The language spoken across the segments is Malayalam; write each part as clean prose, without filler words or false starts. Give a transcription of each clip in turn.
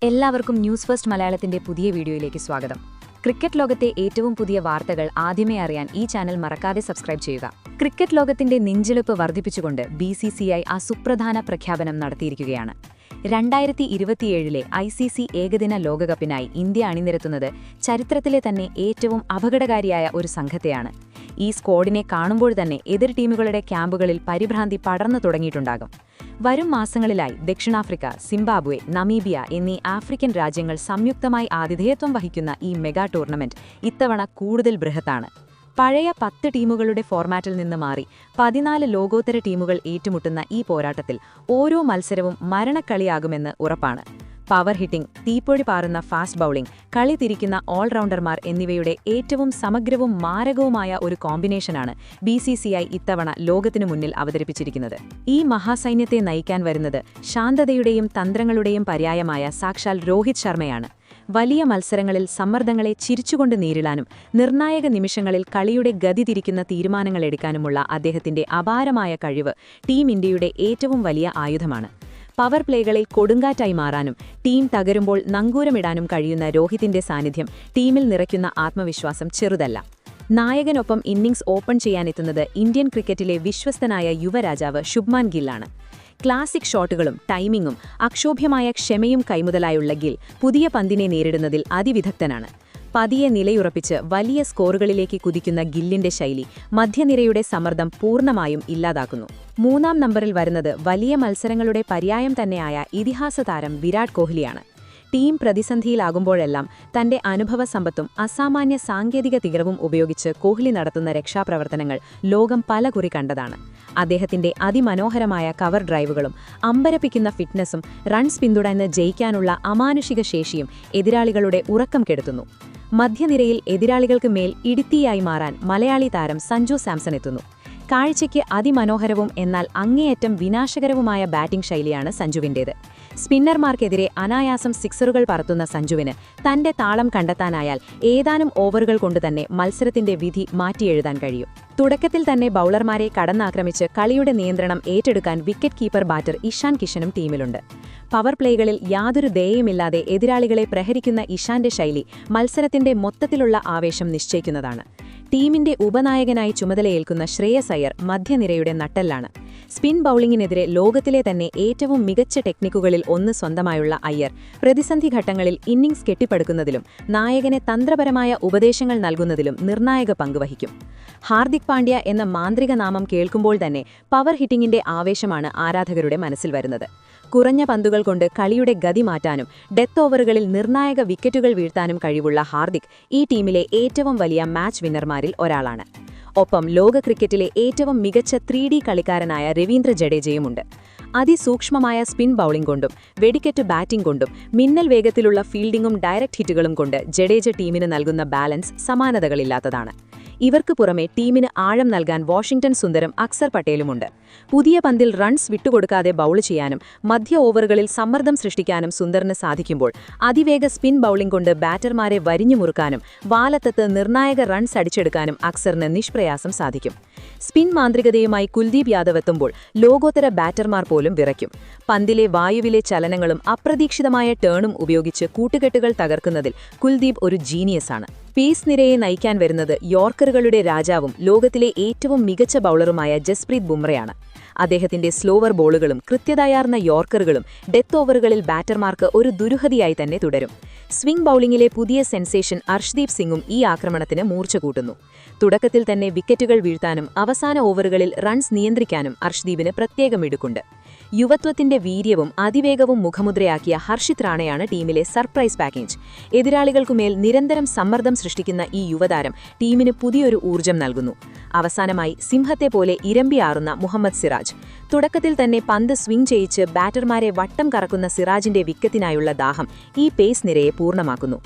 എല്ലാവർക്കും ന്യൂസ് ഫസ്റ്റ് മലയാളത്തിന്റെ പുതിയ വീഡിയോയിലേക്ക് സ്വാഗതം. ക്രിക്കറ്റ് ലോകത്തെ ഏറ്റവും പുതിയ വാർത്തകൾ ആദ്യമേ അറിയാൻ ഈ ചാനൽ മറക്കാതെ സബ്സ്ക്രൈബ് ചെയ്യുക. ക്രിക്കറ്റ് ലോകത്തിന്റെ നെഞ്ചിടിപ്പ് വർദ്ധിപ്പിച്ചുകൊണ്ട് BCCI ആ സുപ്രധാന പ്രഖ്യാപനം നടത്തിയിരിക്കുകയാണ്. 2027 ICC ഏകദിന ലോകകപ്പിനായി ഇന്ത്യ അണിനിരത്തുന്നത് ചരിത്രത്തിലെ തന്നെ ഏറ്റവും അപകടകാരിയായ ഒരു സംഘത്തെയാണ്. ഈ സ്ക്വാഡിനെ കാണുമ്പോൾ തന്നെ എതിർ ടീമുകളുടെ ക്യാമ്പുകളിൽ പരിഭ്രാന്തി പടർന്നു തുടങ്ങിയിട്ടുണ്ടാകും. വരും മാസങ്ങളിലായി ദക്ഷിണാഫ്രിക്ക, സിംബാബ്വെ, നമീബിയ എന്നീ ആഫ്രിക്കൻ രാജ്യങ്ങൾ സംയുക്തമായി ആതിഥേയത്വം വഹിക്കുന്ന ഈ മെഗാ ടൂർണമെന്റ് ഇത്തവണ കൂടുതൽ ബൃഹത്താണ്. പഴയ 10 ടീമുകളുടെ ഫോർമാറ്റിൽ നിന്ന് മാറി 14 ലോകോത്തര ടീമുകൾ ഏറ്റുമുട്ടുന്ന ഈ പോരാട്ടത്തിൽ ഓരോ മത്സരവും മരണക്കളിയാകുമെന്ന് ഉറപ്പാണ്. പവർ ഹിറ്റിംഗ്, തീപ്പൊഴി പാറുന്ന ഫാസ്റ്റ് ബൌളിംഗ്, കളി തിരിക്കുന്ന ഓൾറൗണ്ടർമാർ എന്നിവയുടെ ഏറ്റവും സമഗ്രവും മാരകവുമായ ഒരു കോമ്പിനേഷനാണ് BCCI ഇത്തവണ ലോകത്തിനു മുന്നിൽ അവതരിപ്പിച്ചിരിക്കുന്നത്. ഈ മഹാസൈന്യത്തെ നയിക്കാൻ വരുന്നത് ശാന്തതയുടെയും തന്ത്രങ്ങളുടെയും പര്യായമായ സാക്ഷാൽ രോഹിത് ശർമ്മയാണ്. വലിയ മത്സരങ്ങളിൽ സമ്മർദ്ദങ്ങളെ ചിരിച്ചുകൊണ്ട് നേരിടാനും നിർണായക നിമിഷങ്ങളിൽ കളിയുടെ ഗതി തിരിക്കുന്ന തീരുമാനങ്ങളെടുക്കാനുമുള്ള അദ്ദേഹത്തിന്റെ അപാരമായ കഴിവ് ടീം ഇന്ത്യയുടെ ഏറ്റവും വലിയ ആയുധമാണ്. പവർ പ്ലേകളിൽ കൊടുങ്കാറ്റായി മാറാനും ടീം തകരുമ്പോൾ നങ്കൂരമിടാനും കഴിയുന്ന രോഹിതിന്റെ സാന്നിധ്യം ടീമിൽ നിറയ്ക്കുന്ന ആത്മവിശ്വാസം ചെറുതല്ല. നായകനൊപ്പം ഇന്നിംഗ്സ് ഓപ്പൺ ചെയ്യാനെത്തുന്നത് ഇന്ത്യൻ ക്രിക്കറ്റിലെ വിശ്വസ്തനായ യുവരാജാവ് ശുഭ്മാൻ ഗില്ലാണ്. ക്ലാസിക് ഷോട്ടുകളും ടൈമിംഗും അക്ഷോഭ്യമായ ക്ഷമയും കൈമുതലായുള്ള ഗിൽ പുതിയ പന്തിനെ നേരിടുന്നതിൽ അതിവിദഗ്ധനാണ്. പതിയെ നിലയുറപ്പിച്ച് വലിയ സ്കോറുകളിലേക്ക് കുതിക്കുന്ന ഗില്ലിന്റെ ശൈലി മധ്യനിരയുടെ സമ്മർദ്ദം പൂർണ്ണമായും ഇല്ലാതാക്കുന്നു. 3-ാം നമ്പറിൽ വരുന്നത് വലിയ മത്സരങ്ങളുടെ പര്യായം തന്നെയായ ഇതിഹാസ താരം വിരാട് കോഹ്ലിയാണ്. ടീം പ്രതിസന്ധിയിലാകുമ്പോഴെല്ലാം തന്റെ അനുഭവസമ്പത്തും അസാമാന്യ സാങ്കേതിക തികവും ഉപയോഗിച്ച് കോഹ്ലി നടത്തുന്ന രക്ഷാപ്രവർത്തനങ്ങൾ ലോകം പലകുറി കണ്ടതാണ്. അദ്ദേഹത്തിന്റെ അതിമനോഹരമായ കവർ ഡ്രൈവുകളും അമ്പരപ്പിക്കുന്ന ഫിറ്റ്നസും റൺസ് പിന്തുടർന്ന് ജയിക്കാനുള്ള അമാനുഷിക ശേഷിയും എതിരാളികളുടെ ഉറക്കം കെടുത്തുന്നു. മധ്യനിരയിൽ എതിരാളികൾക്ക് മേൽ ഇടിത്തിയായി മാറാൻ മലയാളി താരം സഞ്ജു സാംസൺ എത്തുന്നു. കാഴ്ചയ്ക്ക് അതിമനോഹരവും എന്നാൽ അങ്ങേയറ്റം വിനാശകരവുമായ ബാറ്റിംഗ് ശൈലിയാണ് സഞ്ജുവിൻ്റേത്. സ്പിന്നർമാർക്കെതിരെ അനായാസം സിക്സറുകൾ പറത്തുന്ന സഞ്ജുവിന് തന്റെ താളം കണ്ടെത്താനായാൽ ഏതാനും ഓവറുകൾ കൊണ്ടുതന്നെ മത്സരത്തിന്റെ വിധി മാറ്റിയെഴുതാൻ കഴിയും. തുടക്കത്തിൽ തന്നെ ബൌളർമാരെ കടന്നാക്രമിച്ച് കളിയുടെ നിയന്ത്രണം ഏറ്റെടുക്കാൻ വിക്കറ്റ് കീപ്പർ ബാറ്റർ ഇഷാൻ കിഷനും ടീമിലുണ്ട്. പവർ പ്ലേകളിൽ യാതൊരു ദയയുമില്ലാതെ എതിരാളികളെ പ്രഹരിക്കുന്ന ഇഷാന്റെ ശൈലി മത്സരത്തിന്റെ മൊത്തത്തിലുള്ള ആവേശം നിശ്ചയിക്കുന്നതാണ്. ടീമിന്റെ ഉപനായകനായി ചുമതലയേൽക്കുന്ന ശ്രേയസ് അയ്യർ മധ്യനിരയുടെ നട്ടെല്ലാണ്. സ്പിൻ ബൌളിംഗിനെതിരെ ലോകത്തിലെ തന്നെ ഏറ്റവും മികച്ച ടെക്നിക്കുകളിൽ ഒന്ന് സ്വന്തമായുള്ള അയ്യർ പ്രതിസന്ധി ഘട്ടങ്ങളിൽ ഇന്നിംഗ്സ് കെട്ടിപ്പടുക്കുന്നതിലും നായകനെ തന്ത്രപരമായ ഉപദേശങ്ങൾ നൽകുന്നതിലും നിർണായക പങ്കുവഹിക്കും. ഹാർദിക് പാണ്ഡ്യ എന്ന മാന്ത്രിക നാമം കേൾക്കുമ്പോൾ തന്നെ പവർ ഹിറ്റിംഗിന്റെ ആവേശമാണ് ആരാധകരുടെ മനസ്സിൽ വരുന്നത്. കുറഞ്ഞ പന്തുകൾ കൊണ്ട് കളിയുടെ ഗതി മാറ്റാനും ഡെത്ത് ഓവറുകളിൽ നിർണായക വിക്കറ്റുകൾ വീഴ്ത്താനും കഴിവുള്ള ഹാർദിക് ഈ ടീമിലെ ഏറ്റവും വലിയ മാച്ച് വിന്നർമാരിൽ ഒരാളാണ്. ഒപ്പം ലോക ക്രിക്കറ്റിലെ ഏറ്റവും മികച്ച 3D കളിക്കാരനായ രവീന്ദ്ര ജഡേജയുമുണ്ട്. അതിസൂക്ഷ്മമായ സ്പിൻ ബൌളിംഗ് കൊണ്ടും വെടിക്കെറ്റ് ബാറ്റിംഗ് കൊണ്ടും മിന്നൽ വേഗത്തിലുള്ള ഫീൽഡിംഗും ഡയറക്റ്റ് ഹിറ്റുകളും കൊണ്ട് ജഡേജ ടീമിന് നൽകുന്ന ബാലൻസ് സമാനതകളില്ലാത്തതാണ്. ഇവർക്ക് പുറമെ ടീമിന് ആഴം നൽകാൻ വാഷിംഗ്ടൺ സുന്ദരം അക്സർ പട്ടേലുമുണ്ട്. പുതിയ പന്തിൽ റൺസ് വിട്ടുകൊടുക്കാതെ ബൌൾ ചെയ്യാനും മധ്യ ഓവറുകളിൽ സമ്മർദ്ദം സൃഷ്ടിക്കാനും സുന്ദറിന് സാധിക്കുമ്പോൾ അതിവേഗ സ്പിൻ ബൌളിംഗ് കൊണ്ട് ബാറ്റർമാരെ വരിഞ്ഞു മുറുക്കാനും വാലത്തത്ത് നിർണായക റൺസ് അടിച്ചെടുക്കാനും അക്സറിന് നിഷ്പ്രയാസം സാധിക്കും. സ്പിൻ മാന്ത്രികതയുമായി കുൽദീപ് യാദവ് എത്തുമ്പോൾ ലോകോത്തര ബാറ്റർമാർ പോലും വിറയ്ക്കും. പന്തിലെ വായുവിലെ ചലനങ്ങളും അപ്രതീക്ഷിതമായ ടേണും ഉപയോഗിച്ച് കൂട്ടുകെട്ടുകൾ തകർക്കുന്നതിൽ കുൽദീപ് ഒരു ജീനിയസാണ്. പേസ് നിരയെ നയിക്കാൻ വരുന്നത് യോർക്കറുകളുടെ രാജാവും ലോകത്തിലെ ഏറ്റവും മികച്ച ബൌളറുമായ ജസ്പ്രീത് ബുംറയാണ്. അദ്ദേഹത്തിന്റെ സ്ലോവർ ബോളുകളും കൃത്യതയാർന്ന യോർക്കറുകളും ഡെത്ത് ഓവറുകളിൽ ബാറ്റർമാർക്ക് ഒരു ദുരൂഹതയായി തന്നെ തുടരും. സ്വിംഗ് ബൌളിംഗിലെ പുതിയ സെൻസേഷൻ അർഷ്ദീപ് സിംഗും ഈ ആക്രമണത്തിന് മൂർച്ച കൂട്ടുന്നു. തുടക്കത്തിൽ തന്നെ വിക്കറ്റുകൾ വീഴ്ത്താനും അവസാന ഓവറുകളിൽ റൺസ് നിയന്ത്രിക്കാനും അർഷ്ദീപിന് പ്രത്യേക മിടുക്കുണ്ട്. യുവത്വത്തിന്റെ വീര്യവും അതിവേഗവും മുഖമുദ്രയാക്കിയ ഹർഷിത് റാണയാണ് ടീമിലെ സർപ്രൈസ് പാക്കേജ്. എതിരാളികൾക്കുമേൽ നിരന്തരം സമ്മർദ്ദം സൃഷ്ടിക്കുന്ന ഈ യുവതാരം ടീമിന് പുതിയൊരു ഊർജ്ജം നൽകുന്നു. അവസാനമായി സിംഹത്തെ പോലെ ഇരമ്പിയാറുന്ന മുഹമ്മദ് സിറാജ്. തുടക്കത്തിൽ തന്നെ പന്ത് സ്വിംഗ് ചെയ്യിച്ച് ബാറ്റർമാരെ വട്ടം കറക്കുന്ന സിറാജിന്റെ വിക്കറ്റിനായുള്ള ദാഹം ഈ പേസ് നിരയെ പൂർണ്ണമാക്കുന്നു.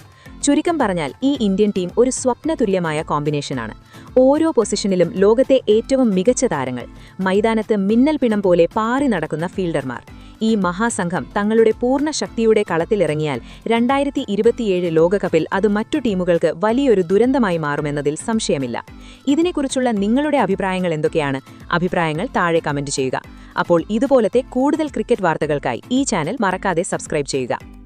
ചുരുക്കം പറഞ്ഞാൽ ഈ ഇന്ത്യൻ ടീം ഒരു സ്വപ്നതുല്യമായ കോമ്പിനേഷനാണ്. ഓരോ പൊസിഷനിലും ലോകത്തെ ഏറ്റവും മികച്ച താരങ്ങൾ, മൈതാനത്ത് മിന്നൽ പിണം പോലെ പാറി നടക്കുന്ന ഫീൽഡർമാർ. ഈ മഹാസംഘം തങ്ങളുടെ പൂർണ്ണ ശക്തിയുടെ കളത്തിലിറങ്ങിയാൽ 2027 ലോകകപ്പിൽ അത് മറ്റു ടീമുകൾക്ക് വലിയൊരു ദുരന്തമായി മാറുമെന്നതിൽ സംശയമില്ല. ഇതിനെക്കുറിച്ചുള്ള നിങ്ങളുടെ അഭിപ്രായങ്ങൾ എന്തൊക്കെയാണ്? അഭിപ്രായങ്ങൾ താഴെ കമന്റ് ചെയ്യുക. അപ്പോൾ ഇതുപോലത്തെ കൂടുതൽ ക്രിക്കറ്റ് വാർത്തകൾക്കായി ഈ ചാനൽ മറക്കാതെ സബ്സ്ക്രൈബ് ചെയ്യുക.